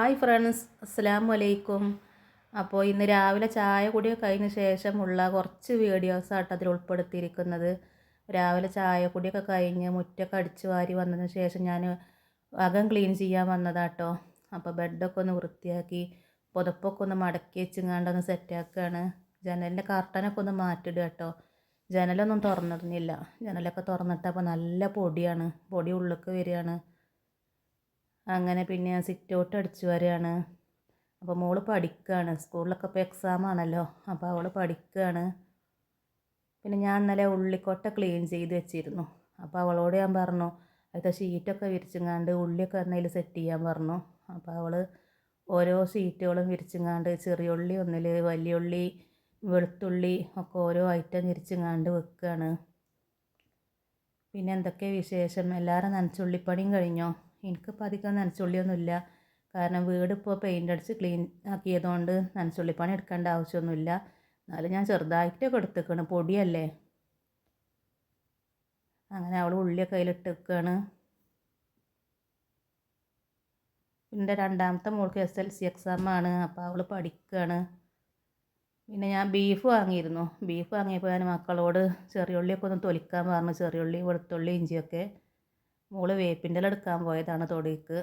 Hi friends, അസ്സലാമു അലൈക്കും. അപ്പോൾ ഇന്ന് രാവിലെ ചായ കുടിയൊക്കെ കഴിഞ്ഞ ശേഷമുള്ള കുറച്ച് വീഡിയോസായിട്ട് അതിൽ ഉൾപ്പെടുത്തിയിരിക്കുന്നത്. രാവിലെ ചായ കുടിയൊക്കെ കഴിഞ്ഞ് മുറ്റൊക്കെ അടിച്ചു വാരി വന്നതിന് ശേഷം ഞാൻ അകം ക്ലീൻ ചെയ്യാൻ വന്നതാട്ടോ. അപ്പോൾ ബെഡൊക്കെ ഒന്ന് വൃത്തിയാക്കി പുതപ്പൊക്കെ ഒന്ന് മടക്കി വെച്ചിങ്ങാണ്ടൊന്ന് സെറ്റാക്കുകയാണ്. ജനലിൻ്റെ കർട്ടനൊക്കെ ഒന്ന് മാറ്റിടുക കേട്ടോ. ജനലൊന്നും തുറന്നിടുന്നില്ല. ജനലൊക്കെ തുറന്നിട്ടപ്പോൾ നല്ല പൊടിയാണ്, പൊടി ഉള്ളിലേക്ക് വരികയാണ്. അങ്ങനെ പിന്നെ ഞാൻ സിറ്റ് ഔട്ട് അടിച്ചു വരികയാണ്. അപ്പോൾ മോള് പഠിക്കുകയാണ്, സ്കൂളിലൊക്കെ ഇപ്പോൾ എക്സാം ആണല്ലോ, അപ്പോൾ അവൾ പഠിക്കുകയാണ്. പിന്നെ ഞാൻ ഇന്നലെ ഉള്ളിക്കൊട്ട ക്ലീൻ ചെയ്ത് വെച്ചിരുന്നു. അപ്പോൾ അവളോട് ഞാൻ പറഞ്ഞു അതിൻ്റെ ഷീറ്റൊക്കെ വിരിച്ചിങ്ങാണ്ട് ഉള്ളിയൊക്കെ എന്നതിൽ സെറ്റ് ചെയ്യാൻ പറഞ്ഞു. അപ്പോൾ അവൾ ഓരോ ഷീറ്റുകളും വിരിച്ചിങ്ങാണ്ട് ചെറിയ ഉള്ളി ഒന്നിൽ, വലിയ ഉള്ളി, വെളുത്തുള്ളി ഒക്കെ ഓരോ ഐറ്റം വിരിച്ചിങ്ങാണ്ട് വെക്കുകയാണ്. പിന്നെ എന്തൊക്കെ വിശേഷം? എല്ലാവരും നനച്ചുള്ളിപ്പണിയും കഴിഞ്ഞോ? എനിക്കിപ്പോൾ അധികം നനച്ചുള്ളിയൊന്നുമില്ല, കാരണം വീട് ഇപ്പോൾ പെയിൻ്റ് അടിച്ച് ക്ലീൻ ആക്കിയതുകൊണ്ട് നനച്ചുള്ളിപ്പണി എടുക്കേണ്ട ആവശ്യമൊന്നുമില്ല. എന്നാലും ഞാൻ ചെറുതായിട്ടൊക്കെ എടുത്തേക്കാണ്, പൊടിയല്ലേ. അങ്ങനെ അവൾ ഉള്ളിയൊക്കെ അതിലിട്ട് വെക്കുകയാണ്. എൻ്റെ രണ്ടാമത്തെ മോൾക്ക് SLC എക്സാമാണ്, അപ്പോൾ അവൾ പഠിക്കുകയാണ്. പിന്നെ ഞാൻ ബീഫ് വാങ്ങിയിരുന്നു. ബീഫ് വാങ്ങിയപ്പോൾ ഞാൻ മക്കളോട് ചെറിയ ഉള്ളിയൊക്കെ ഒന്ന് തൊലിക്കാൻ പറഞ്ഞു. ചെറിയ ഉള്ളി, വെളുത്തുള്ളി, ഇഞ്ചിയൊക്കെ. മോള് വേപ്പിൻ്റെ ഇല എടുക്കാൻ പോയതാണ് തൊടിക്ക്.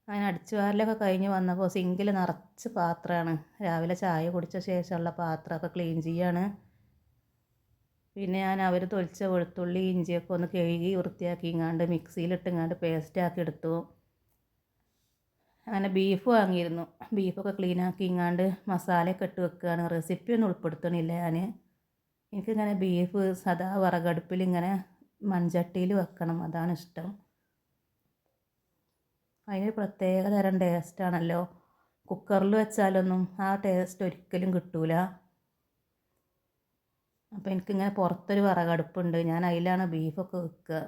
അങ്ങനെ അടിച്ചു വാരലൊക്കെ കഴിഞ്ഞ് വന്നപ്പോൾ സിങ്കിൽ നിറച്ച് പാത്രമാണ്. രാവിലെ ചായ കുടിച്ച ശേഷമുള്ള പാത്രമൊക്കെ ക്ലീൻ ചെയ്യാണ്. പിന്നെ ഞാൻ അവർ തൊലിച്ച വെളുത്തുള്ളി, ഇഞ്ചിയൊക്കെ ഒന്ന് കഴുകി വൃത്തിയാക്കിങ്ങാണ്ട് മിക്സിയിലിട്ടിങ്ങാണ്ട് പേസ്റ്റാക്കി എടുത്തു. അങ്ങനെ ബീഫ് വാങ്ങിയിരുന്നു. ബീഫൊക്കെ ക്ലീൻ ആക്കിങ്ങാണ്ട് മസാലയൊക്കെ ഇട്ട് വെക്കുകയാണ്. റെസിപ്പി ഒന്നും ഉൾപ്പെടുത്തണില്ല ഞാൻ. എനിക്കിങ്ങനെ ബീഫ് സദാ വിറകടുപ്പിൽ ഇങ്ങനെ മൺചട്ടിയിൽ വെക്കണം, അതാണ് ഇഷ്ടം. അതിന് പ്രത്യേക തരം ടേസ്റ്റാണല്ലോ. കുക്കറിൽ വെച്ചാലൊന്നും ആ ടേസ്റ്റ് ഒരിക്കലും കിട്ടൂല. അപ്പോൾ എനിക്കിങ്ങനെ പുറത്തൊരു വിറകടുപ്പുണ്ട്, ഞാൻ അതിലാണ് ബീഫൊക്കെ വെക്കുക.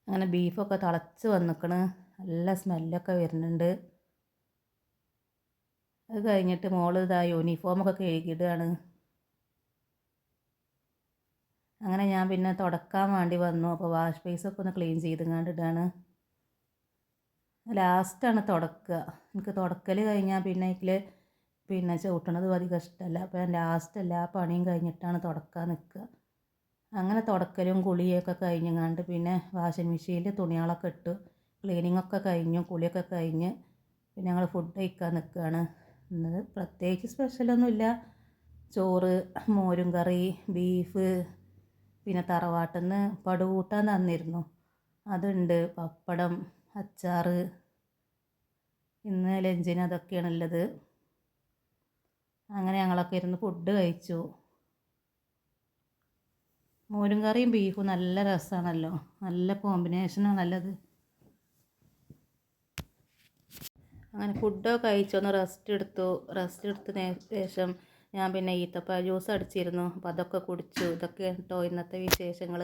അങ്ങനെ ബീഫൊക്കെ തിളച്ച് വന്നിക്കണ്, നല്ല സ്മെല്ലൊക്കെ വരുന്നുണ്ട്. അത് കഴിഞ്ഞിട്ട് മോള് ഇതാ യൂണിഫോമൊക്കെ കഴുകിയിടുകയാണ്. അങ്ങനെ ഞാൻ പിന്നെ തുടക്കാൻ വേണ്ടി വന്നു. അപ്പോൾ വാഷ് ബേസൊക്കെ ഒന്ന് ക്ലീൻ ചെയ്തിങ്ങാണ്ടിടാണ്. ലാസ്റ്റാണ് തുടക്കുക. എനിക്ക് തുടക്കൽ കഴിഞ്ഞാൽ പിന്നെ ഇതിൽ പിന്നെ ചവിട്ടണത് അധികം ഇഷ്ടമല്ല. അപ്പോൾ ഞാൻ ലാസ്റ്റ് എല്ലാ പണിയും കഴിഞ്ഞിട്ടാണ് തുടക്കാൻ നിൽക്കുക. അങ്ങനെ തുടക്കലും കുളിയൊക്കെ കഴിഞ്ഞങ്ങാണ്ട് പിന്നെ വാഷിംഗ് മെഷീനിൽ തുണികളൊക്കെ ഇട്ടു. ക്ലീനിങ്ങൊക്കെ കഴിഞ്ഞു, കുളിയൊക്കെ കഴിഞ്ഞ് പിന്നെ ഞങ്ങൾ ഫുഡ് കഴിക്കാൻ നിൽക്കുകയാണ്. ഇന്നത് പ്രത്യേകിച്ച് സ്പെഷ്യലൊന്നുമില്ല. ചോറ്, മോരും കറി, ബീഫ്, പിന്നെ തറവാട്ടിൽ നിന്ന് പടുകൂട്ടാൻ തന്നിരുന്നു, അതുണ്ട്, പപ്പടം, അച്ചാർ. ഇന്ന് ലഞ്ചിന് അതൊക്കെയാണുള്ളത്. അങ്ങനെ ഞങ്ങളൊക്കെ ഇരുന്ന് ഫുഡ് കഴിച്ചു. മോരും കറിയും ബീഫും നല്ല രസമാണല്ലോ, നല്ല കോമ്പിനേഷനാണല്ലത്. അങ്ങനെ ഫുഡൊക്കെ കഴിച്ചൊന്ന് റെസ്റ്റ് എടുത്തതിന് ശേഷം ഞാൻ പിന്നെ ഈത്തപ്പഴ ജ്യൂസ് അടിച്ചിരുന്നു, അപ്പോൾ അതൊക്കെ കുടിച്ചു. ഇതൊക്കെ കേട്ടോ ഇന്നത്തെ വിശേഷങ്ങൾ.